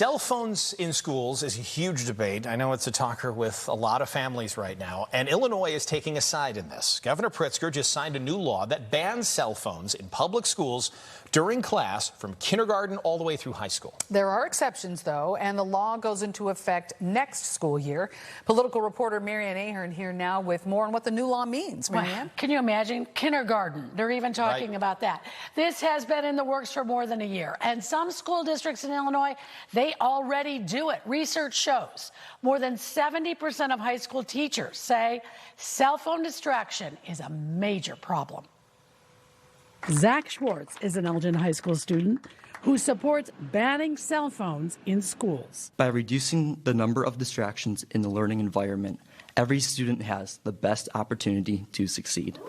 Cell phones in schools is a huge debate. I know it's a talker with a lot of families right now, and Illinois is taking a side in this. Governor Pritzker just signed a new law that bans cell phones in public schools during class from kindergarten all the way through high school. There are exceptions, though, and the law goes into effect next school year. Political reporter Ann Ahern here now with more on what the new law means. Well, can you imagine? Kindergarten. They're even talking about that. This has been in the works for more than a year, and some school districts in Illinois, they already do it. Research shows more than 70% of high school teachers say cell phone distraction is a major problem. Zach Schwartz is an Elgin High School student who supports banning cell phones in schools. By reducing the number of distractions in the learning environment, every student has the best opportunity to succeed.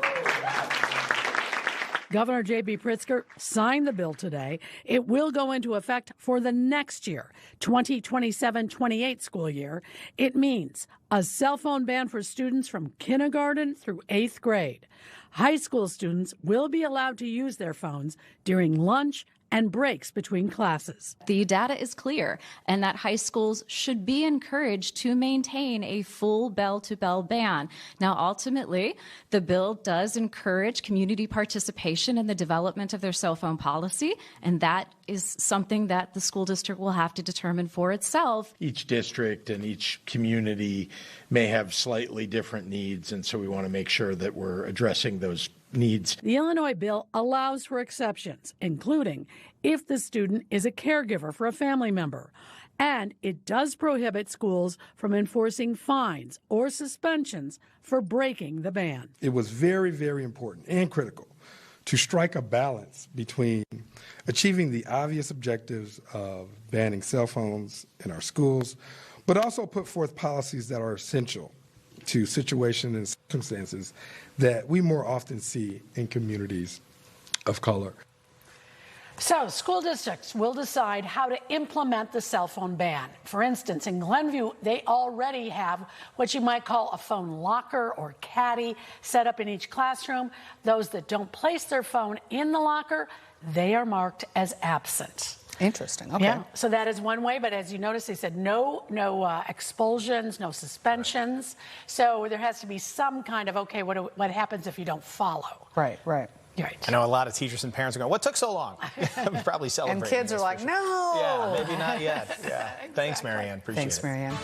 Governor J.B. Pritzker signed the bill today. It will go into effect for the next year, 2027-28 school year. It means a cell phone ban for students from kindergarten through 8th grade. High school students will be allowed to use their phones during lunch and breaks between classes. The data is clear, and that high schools should be encouraged to maintain a full bell-to-bell ban. Now, ultimately, the bill does encourage community participation in the development of their cell phone policy, and that is something that the school district will have to determine for itself. Each district and each community may have slightly different needs, and so we want to make sure that we're addressing those needs. The Illinois bill allows for exceptions, including if the student is a caregiver for a family member. And it does prohibit schools from enforcing fines or suspensions for breaking the ban. It was very, very important and critical to strike a balance between achieving the obvious objectives of banning cell phones in our schools, but also put forth policies that are essential to situations and circumstances that we more often see in communities of color. So school districts will decide how to implement the cell phone ban. For instance, in Glenview, they already have what you might call a phone locker or caddy set up in each classroom. Those that don't place their phone in the locker, they are marked as absent. Interesting. Okay. Yeah, so that is one way, but as you notice, they said no expulsions, no suspensions. So there has to be some kind of, okay, what happens if you don't follow? Right. Right. I know a lot of teachers and parents are going, what took so long? Probably celebrating. And kids are like, no. Yeah, maybe not yet. Yeah. Thanks, Ann. Appreciate it. Thanks, Ann.